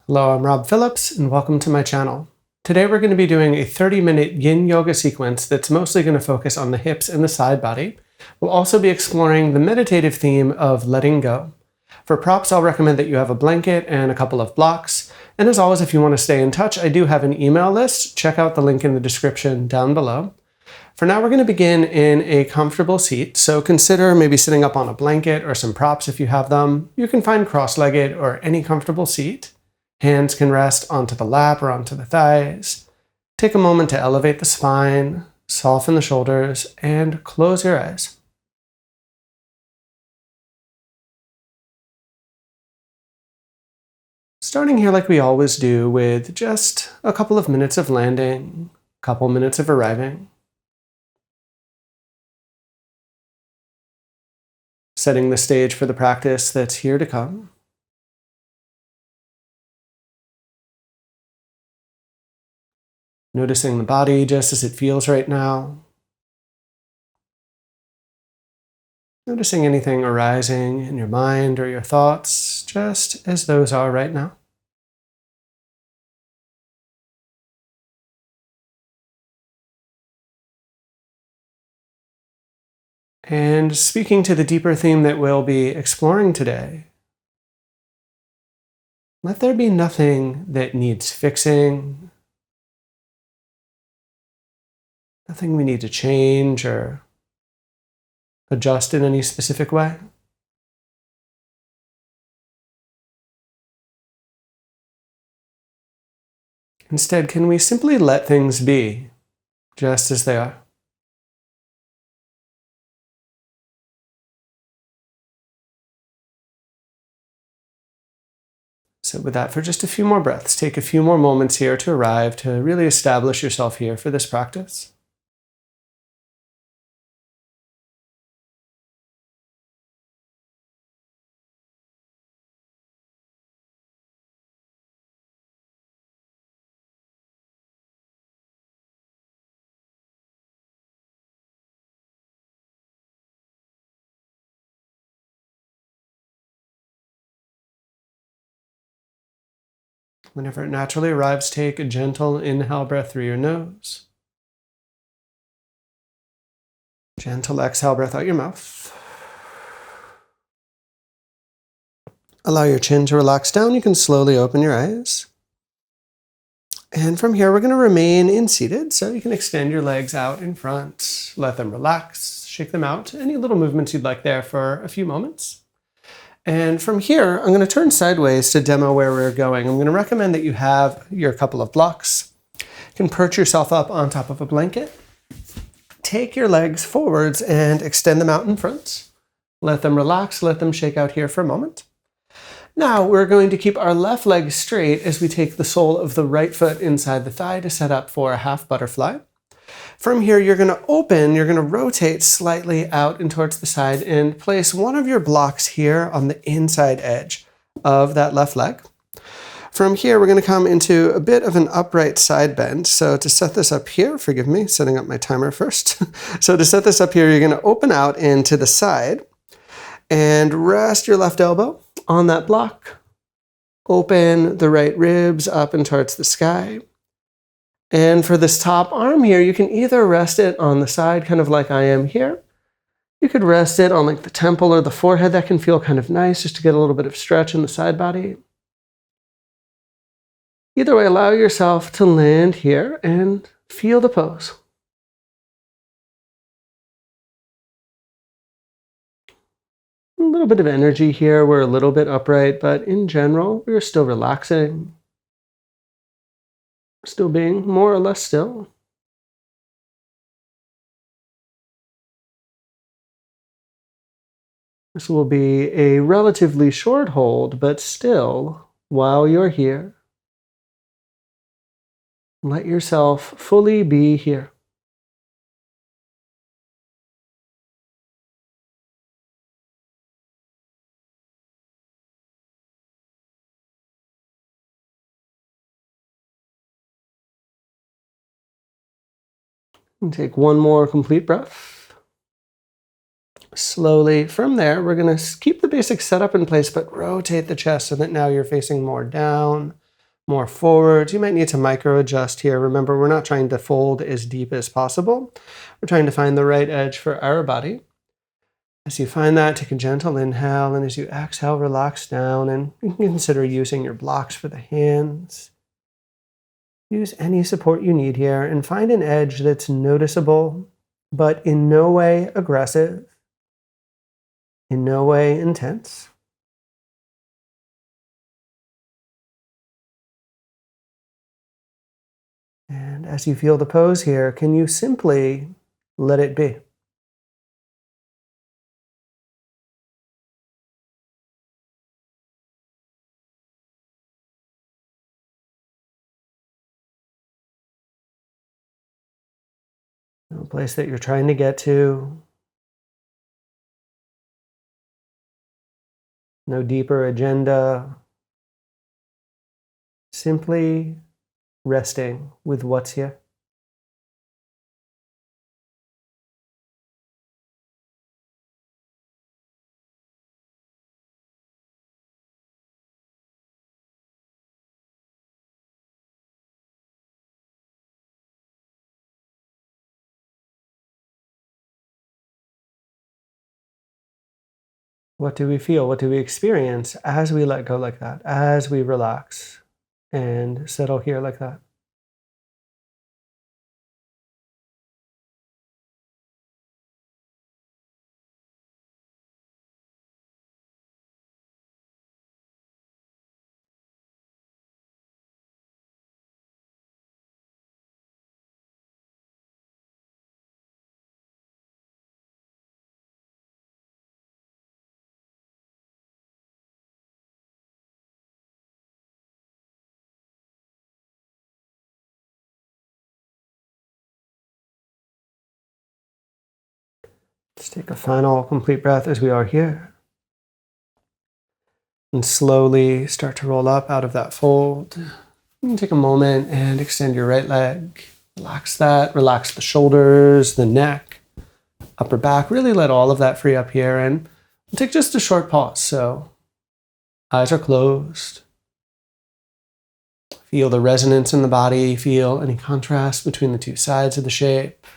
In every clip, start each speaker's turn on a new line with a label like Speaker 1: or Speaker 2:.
Speaker 1: Hello, I'm Rob Phillips, and welcome to my channel. Today we're going to be doing a 30-minute yin yoga sequence that's mostly going to focus on the hips and the side body. We'll also be exploring the meditative theme of letting go. For props, I'll recommend that you have a blanket and a couple of blocks. And as always, if you want to stay in touch, I do have an email list. Check out the link in the description down below. For now, we're going to begin in a comfortable seat, so consider maybe sitting up on a blanket or some props if you have them. You can find cross-legged or any comfortable seat. Hands can rest onto the lap or onto the thighs. Take a moment to elevate the spine, soften the shoulders, and close your eyes. Starting here like we always do with just a couple of minutes of landing, a couple minutes of arriving. Setting the stage for the practice that's here to come. Noticing the body just as it feels right now. Noticing anything arising in your mind or your thoughts, just as those are right now. And speaking to the deeper theme that we'll be exploring today, let there be nothing that needs fixing, nothing we need to change or adjust in any specific way. Instead, can we simply let things be just as they are? So with that, for just a few more breaths, take a few more moments here to arrive, to really establish yourself here for this practice. Whenever it naturally arrives, take a gentle inhale breath through your nose. Gentle exhale breath out your mouth. Allow your chin to relax down. You can slowly open your eyes. And from here, we're going to remain in seated, so you can extend your legs out in front. Let them relax, shake them out. Any little movements you'd like there for a few moments. And from here, I'm going to turn sideways to demo where we're going. I'm going to recommend that you have your couple of blocks. You can perch yourself up on top of a blanket. Take your legs forwards and extend them out in front. Let them relax, let them shake out here for a moment. Now we're going to keep our left leg straight as we take the sole of the right foot inside the thigh to set up for a half butterfly. From here, you're going to open, you're going to rotate slightly out and towards the side and place one of your blocks here on the inside edge of that left leg. From here, we're going to come into a bit of an upright side bend. So to set this up here, forgive me, setting up my timer first. So to set this up here, you're going to open out into the side and rest your left elbow on that block. Open the right ribs up and towards the sky. And for this top arm here, you can either rest it on the side, kind of like I am here. You could rest it on like the temple or the forehead. That can feel kind of nice just to get a little bit of stretch in the side body. Either way, allow yourself to land here and feel the pose. A little bit of energy here. We're a little bit upright, but in general, we're still relaxing. Still being more or less still. This will be a relatively short hold, but still, while you're here, let yourself fully be here. And take one more complete breath. Slowly from there, we're going to keep the basic setup in place, but rotate the chest so that now you're facing more down, more forwards. You might need to micro adjust here. Remember, we're not trying to fold as deep as possible. We're trying to find the right edge for our body. As you find that, take a gentle inhale, and as you exhale, relax down, and you can consider using your blocks for the hands. Use any support you need here, and find an edge that's noticeable, but in no way aggressive, in no way intense. And as you feel the pose here, can you simply let it be? No place that you're trying to get to, no deeper agenda, simply resting with what's here. What do we feel? What do we experience as we let go like that, as we relax and settle here like that? Let's take a final complete breath as we are here. And slowly start to roll up out of that fold. You can take a moment and extend your right leg. Relax that, relax the shoulders, the neck, upper back. Really let all of that free up here, and we'll take just a short pause. So eyes are closed. Feel the resonance in the body. Feel any contrast between the two sides of the shape.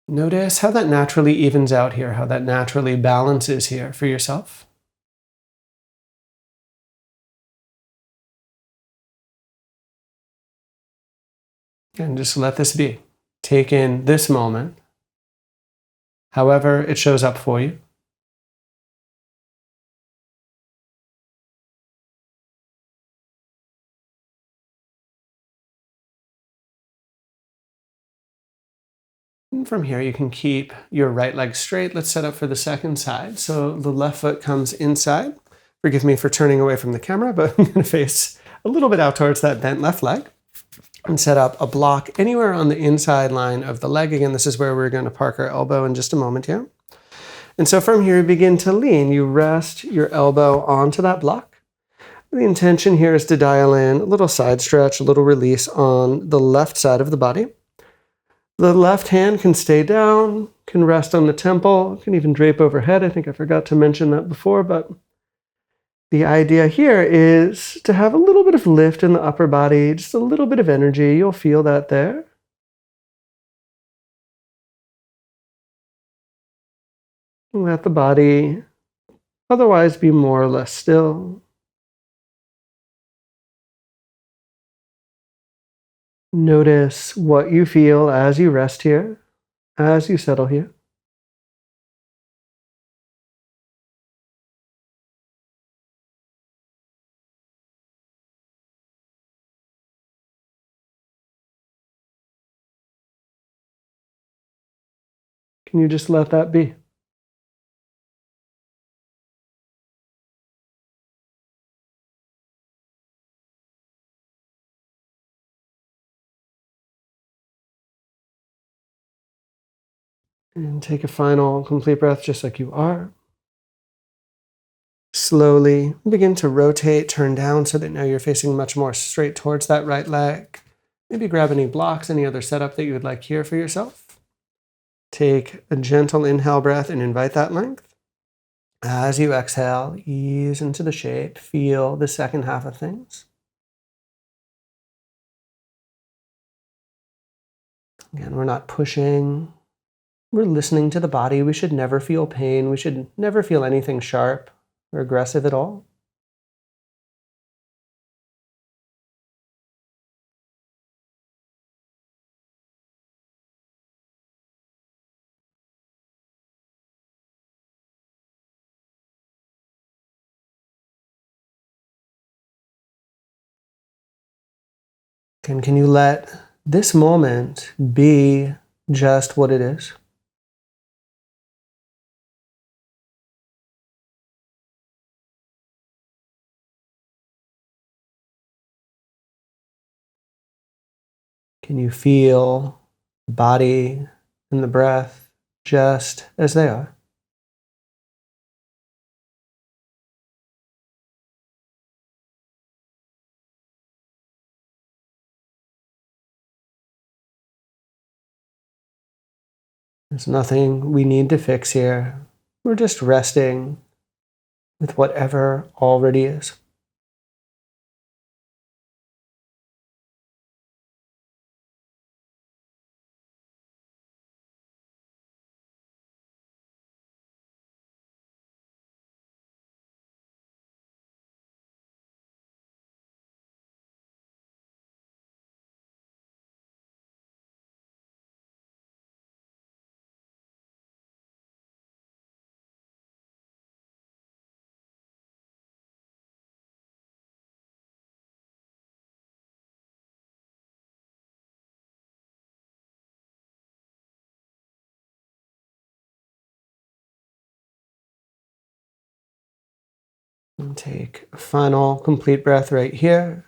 Speaker 1: Notice how that naturally evens out here, how that naturally balances here for yourself. And just let this be. Take in this moment, however it shows up for you. And from here, you can keep your right leg straight. Let's set up for the second side. So the left foot comes inside. Forgive me for turning away from the camera, but I'm going to face a little bit out towards that bent left leg and set up a block anywhere on the inside line of the leg. Again, this is where we're going to park our elbow in just a moment here. And so from here, you begin to lean. You rest your elbow onto that block. The intention here is to dial in a little side stretch, a little release on the left side of the body. The left hand can stay down, can rest on the temple, can even drape overhead. I think I forgot to mention that before, but the idea here is to have a little bit of lift in the upper body, just a little bit of energy. You'll feel that there. Let the body otherwise be more or less still. Notice what you feel as you rest here, as you settle here. Can you just let that be? And take a final complete breath just like you are. Slowly begin to rotate, turn down so that now you're facing much more straight towards that right leg. Maybe grab any blocks, any other setup that you would like here for yourself. Take a gentle inhale breath and invite that length. As you exhale, ease into the shape. Feel the second half of things. Again, we're not pushing. We're listening to the body. We should never feel pain. We should never feel anything sharp or aggressive at all. And can you let this moment be just what it is? Can you feel the body and the breath just as they are? There's nothing we need to fix here. We're just resting with whatever already is. And take a final complete breath right here.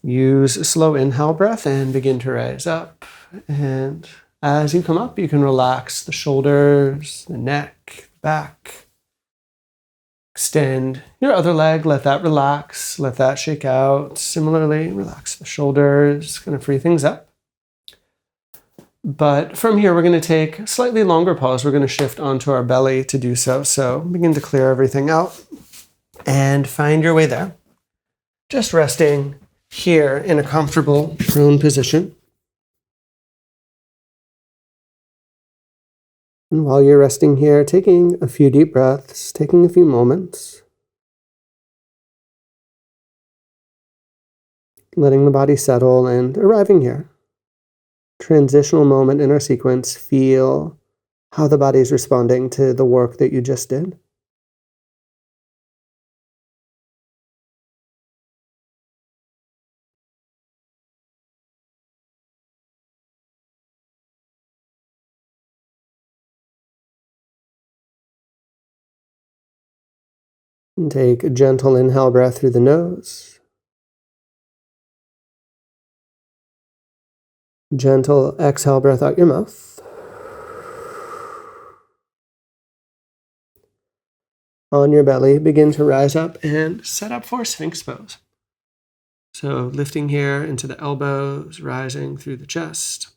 Speaker 1: Use a slow inhale breath and begin to rise up. And as you come up, you can relax the shoulders, the neck, the back. Extend your other leg, let that relax, let that shake out. Similarly, relax the shoulders, going to free things up. But from here, we're going to take a slightly longer pause. We're going to shift onto our belly to do so. So begin to clear everything out and find your way there. Just resting here in a comfortable prone position. And while you're resting here, taking a few deep breaths, taking a few moments, letting the body settle and arriving here. Transitional moment in our sequence, feel how the body is responding to the work that you just did. And take a gentle inhale breath through the nose. Gentle exhale breath out your mouth. On your belly, begin to rise up and set up for Sphinx pose. So lifting here into the elbows, rising through the chest.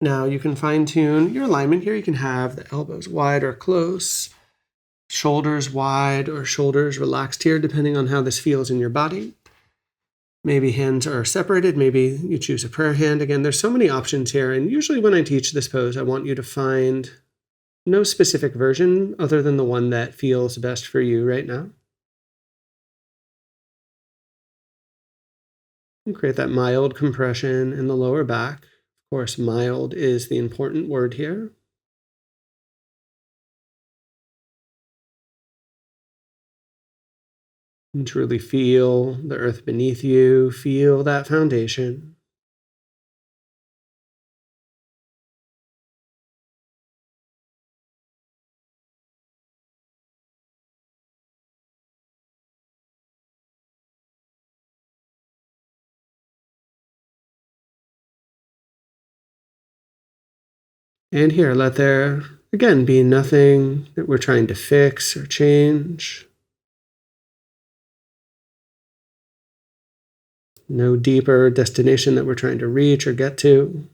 Speaker 1: Now you can fine tune your alignment here. You can have the elbows wide or close, shoulders wide or shoulders relaxed here, depending on how this feels in your body. Maybe hands are separated. Maybe you choose a prayer hand. Again, there's so many options here. And usually when I teach this pose, I want you to find no specific version other than the one that feels best for you right now. And create that mild compression in the lower back. Of course, mild is the important word here. And truly feel the earth beneath you, feel that foundation. And here, let there, again, be nothing that we're trying to fix or change. No deeper destination that we're trying to reach or get to.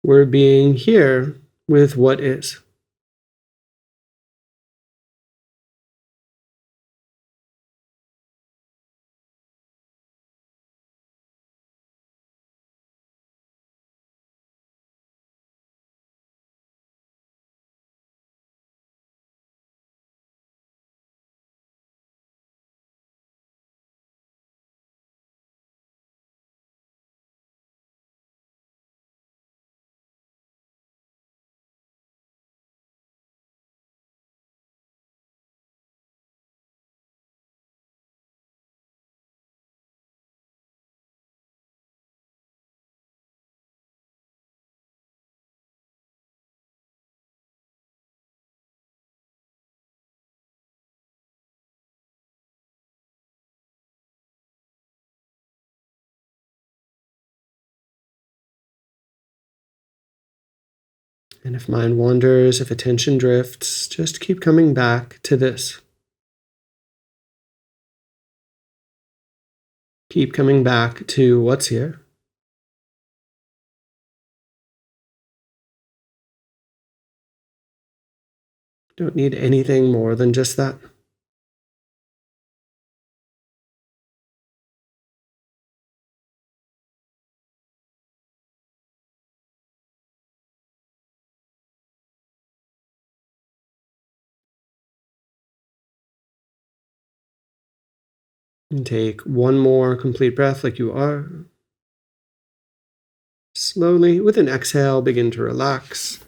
Speaker 1: We're being here with what is. And if mind wanders, if attention drifts, just keep coming back to this. Keep coming back to what's here. Don't need anything more than just that. And take one more complete breath like you are. Slowly, with an exhale, begin to relax.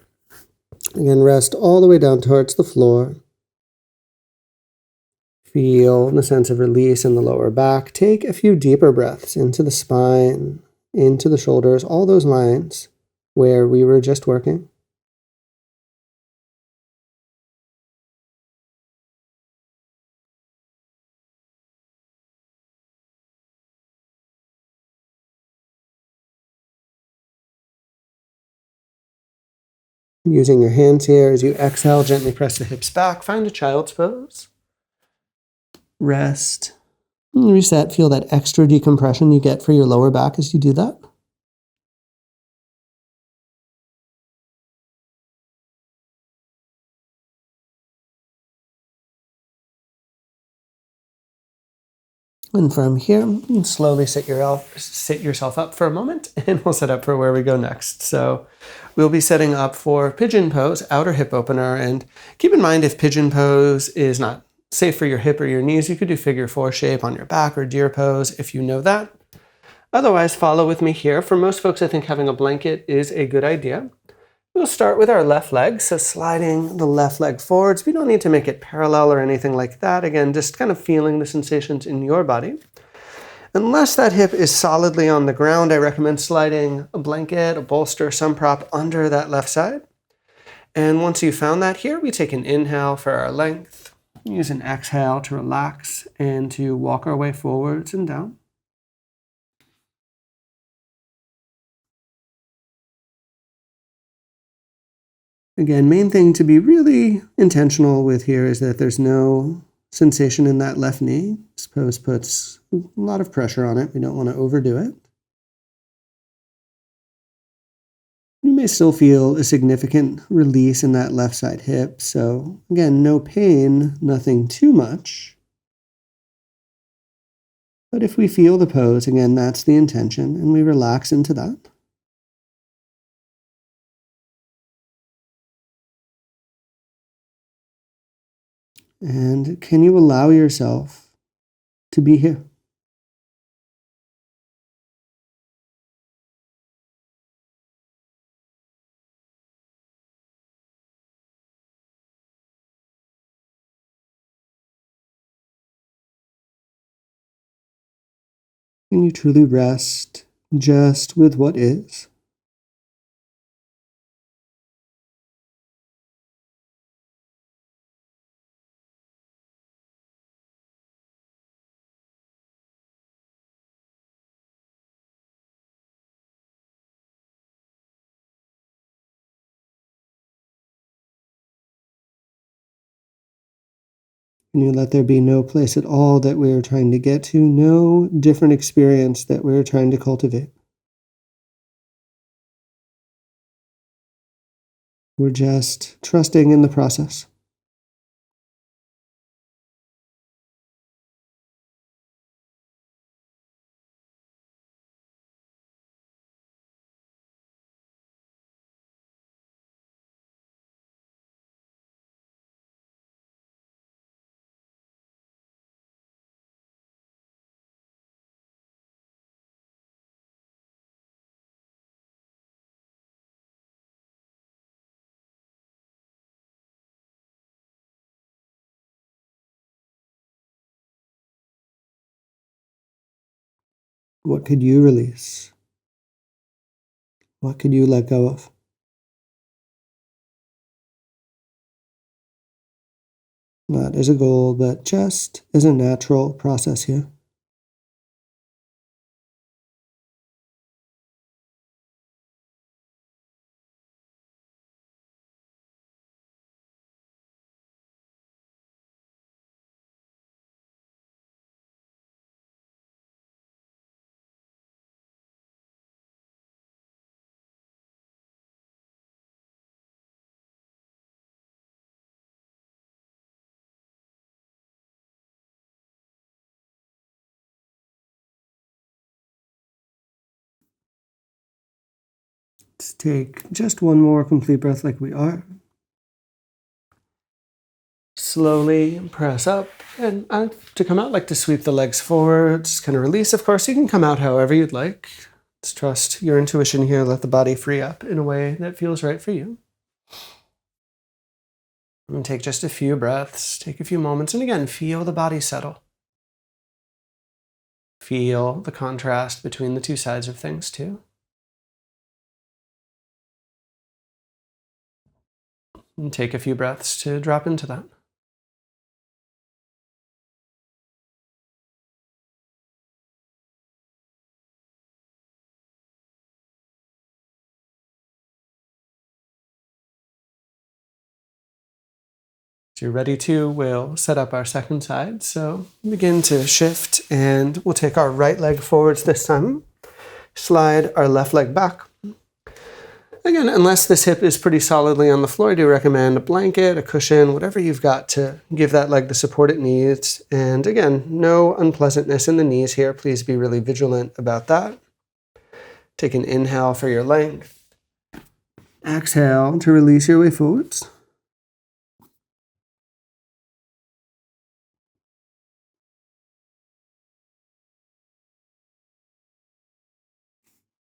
Speaker 1: Again, rest all the way down towards the floor. Feel the sense of release in the lower back. Take a few deeper breaths into the spine, into the shoulders, all those lines where we were just working. Using your hands here as you exhale, gently press the hips back. Find a child's pose. Rest. Reset. Feel that extra decompression you get for your lower back as you do that. And from here, you can slowly sit yourself up for a moment, and we'll set up for where we go next. So we'll be setting up for pigeon pose, outer hip opener. And keep in mind, if pigeon pose is not safe for your hip or your knees, you could do figure four shape on your back or deer pose if you know that. Otherwise, follow with me here. For most folks, I think having a blanket is a good idea. We'll start with our left leg, so sliding the left leg forwards. We don't need to make it parallel or anything like that. Again, just kind of feeling the sensations in your body. Unless that hip is solidly on the ground, I recommend sliding a blanket, a bolster, some prop under that left side. And once you've found that here, we take an inhale for our length. Use an exhale to relax and to walk our way forwards and down. Again, main thing to be really intentional with here is that there's no sensation in that left knee. This pose puts a lot of pressure on it. We don't want to overdo it. You may still feel a significant release in that left side hip. So again, no pain, nothing too much. But if we feel the pose, again, that's the intention, and we relax into that. And can you allow yourself to be here? Can you truly rest just with what is? Can you let there be no place at all that we are trying to get to, no different experience that we're trying to cultivate? We're just trusting in the process. What could you release? What could you let go of? Not as a goal, but just as a natural process here. Let's take just one more complete breath like we are. Slowly press up, and to come out, like to sweep the legs forward, just kind of release. Of course, you can come out however you'd like. Let's trust your intuition here. Let the body free up in a way that feels right for you. And take just a few breaths, take a few moments, and again, feel the body settle. Feel the contrast between the two sides of things too. And take a few breaths to drop into that. If you're ready to, we'll set up our second side. So begin to shift, and we'll take our right leg forwards this time. Slide our left leg back. Again, unless this hip is pretty solidly on the floor, I do recommend a blanket, a cushion, whatever you've got to give that leg the support it needs. And again, no unpleasantness in the knees here. Please be really vigilant about that. Take an inhale for your length. Exhale to release your way forwards.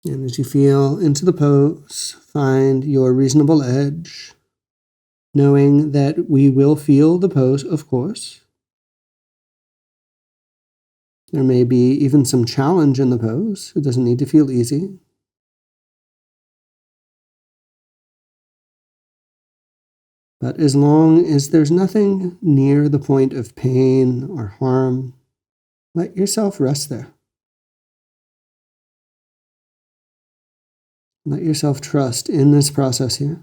Speaker 1: And as you feel into the pose, find your reasonable edge, knowing that we will feel the pose, of course. There may be even some challenge in the pose. It doesn't need to feel easy. But as long as there's nothing near the point of pain or harm, let yourself rest there. Let yourself trust in this process here.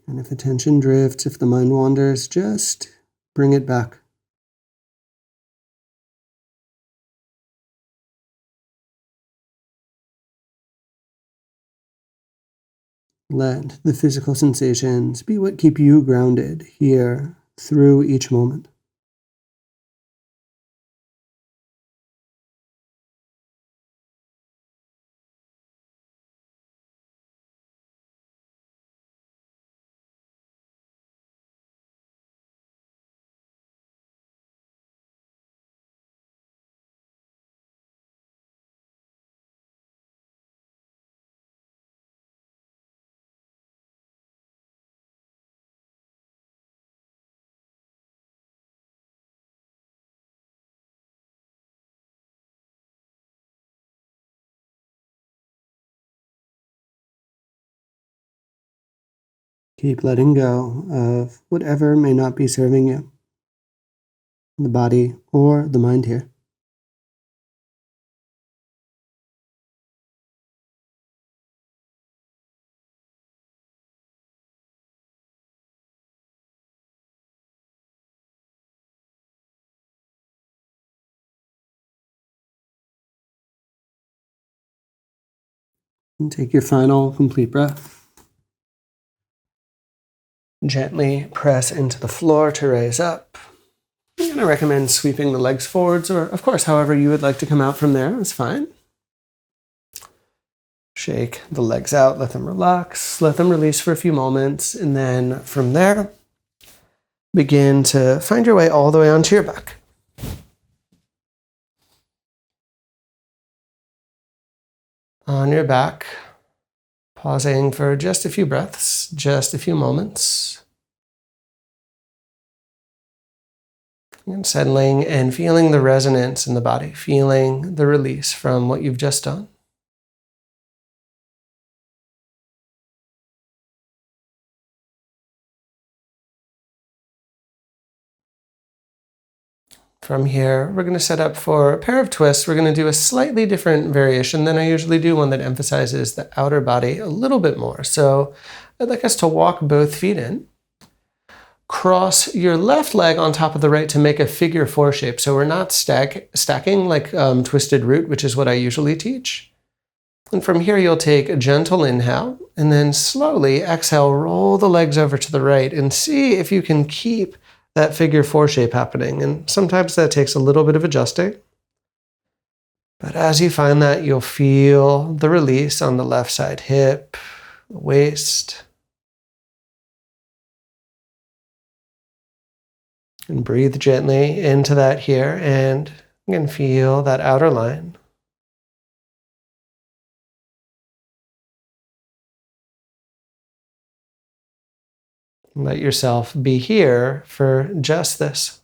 Speaker 1: And if attention drifts, if the mind wanders, just bring it back. Let the physical sensations be what keep you grounded here through each moment. Keep letting go of whatever may not be serving you, the body or the mind here. And take your final complete breath. Gently press into the floor to raise up. I'm going to recommend sweeping the legs forwards, or of course, however you would like to come out from there is fine. Shake the legs out, let them relax, let them release for a few moments, and then from there, begin to find your way all the way onto your back. On your back, pausing for just a few breaths, just a few moments. And settling and feeling the resonance in the body, feeling the release from what you've just done. From here, we're going to set up for a pair of twists. We're going to do a slightly different variation than I usually do, one that emphasizes the outer body a little bit more. So I'd like us to walk both feet in. Cross your left leg on top of the right to make a figure four shape. So we're not stacking like twisted root, which is what I usually teach. And from here, you'll take a gentle inhale and then slowly exhale, roll the legs over to the right and see if you can keep that figure four shape happening. And sometimes that takes a little bit of adjusting. But as you find that, you'll feel the release on the left side hip, waist. And breathe gently into that here, and you can feel that outer line. Let yourself be here for just this.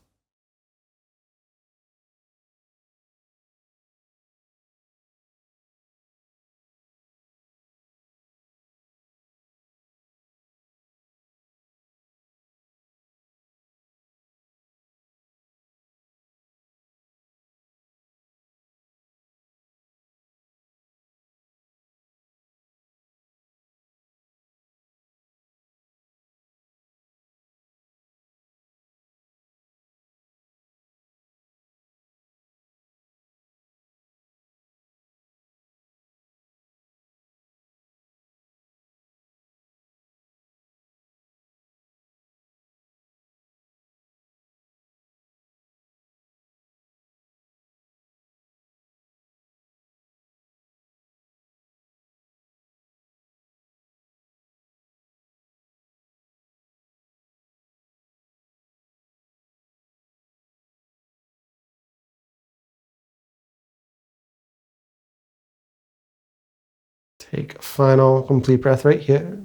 Speaker 1: Take a final complete breath right here.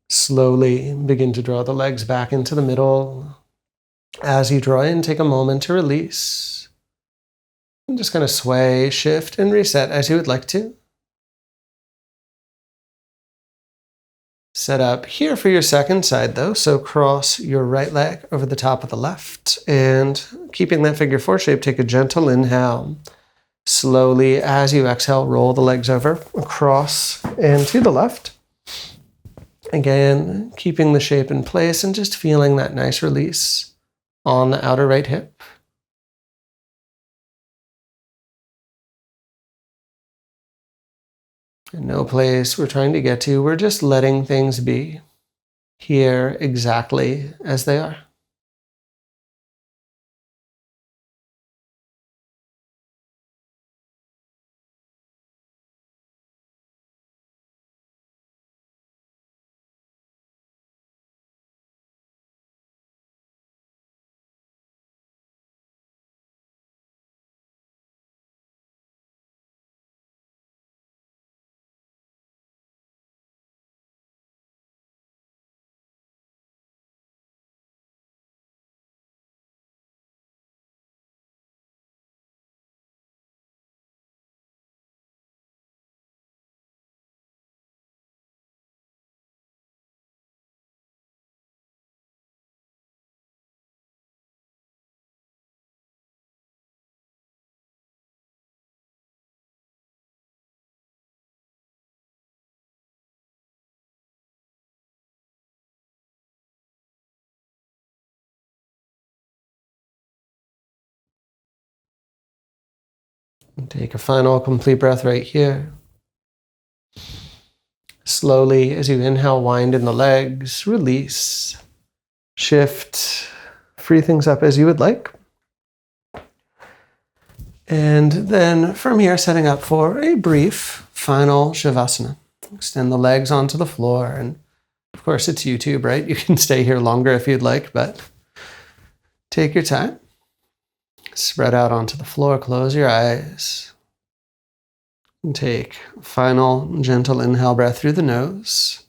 Speaker 1: Slowly begin to draw the legs back into the middle. As you draw in, take a moment to release. And just kind of sway, shift, and reset as you would like to. Set up here for your second side though, so cross your right leg over the top of the left, and keeping that figure four shape, take a gentle inhale. Slowly, as you exhale, roll the legs over, across, and to the left. Again, keeping the shape in place and just feeling that nice release on the outer right hip. And no place we're trying to get to, we're just letting things be here exactly as they are. And take a final complete breath right here. Slowly, as you inhale, wind in the legs, release, shift, free things up as you would like. And then from here, setting up for a brief final Shavasana. Extend the legs onto the floor. And of course, it's YouTube, right? You can stay here longer if you'd like, but take your time. Spread out onto the floor, close your eyes. And take a final gentle inhale breath through the nose.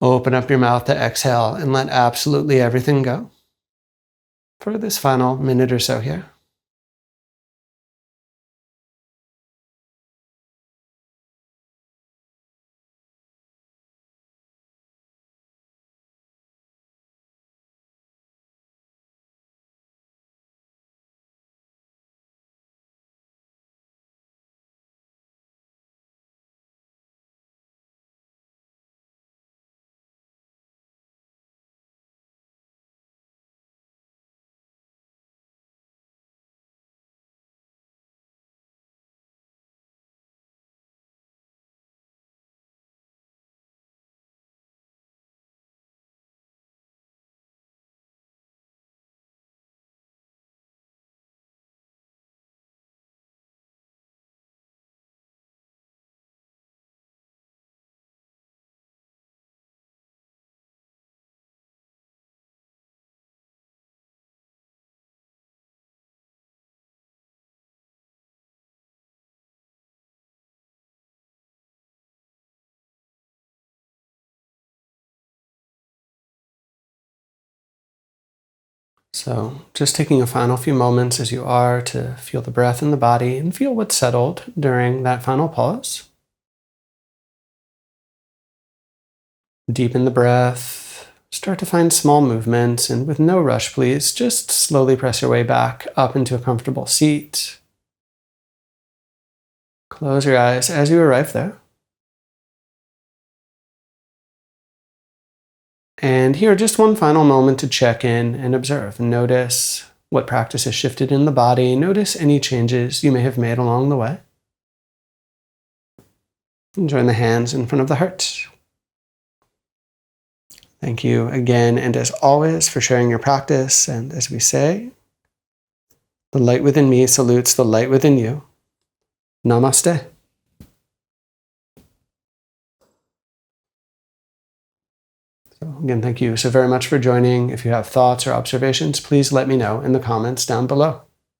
Speaker 1: Open up your mouth to exhale and let absolutely everything go for this final minute or so here. So just taking a final few moments as you are to feel the breath in the body and feel what's settled during that final pause. Deepen the breath, start to find small movements, and with no rush, please, just slowly press your way back up into a comfortable seat. Close your eyes as you arrive there. And here, just one final moment to check in and observe. Notice what practice has shifted in the body. Notice any changes you may have made along the way. And join the hands in front of the heart. Thank you again, and as always, for sharing your practice. And as we say, the light within me salutes the light within you. Namaste. So again, thank you so very much for joining. If you have thoughts or observations, please let me know in the comments down below.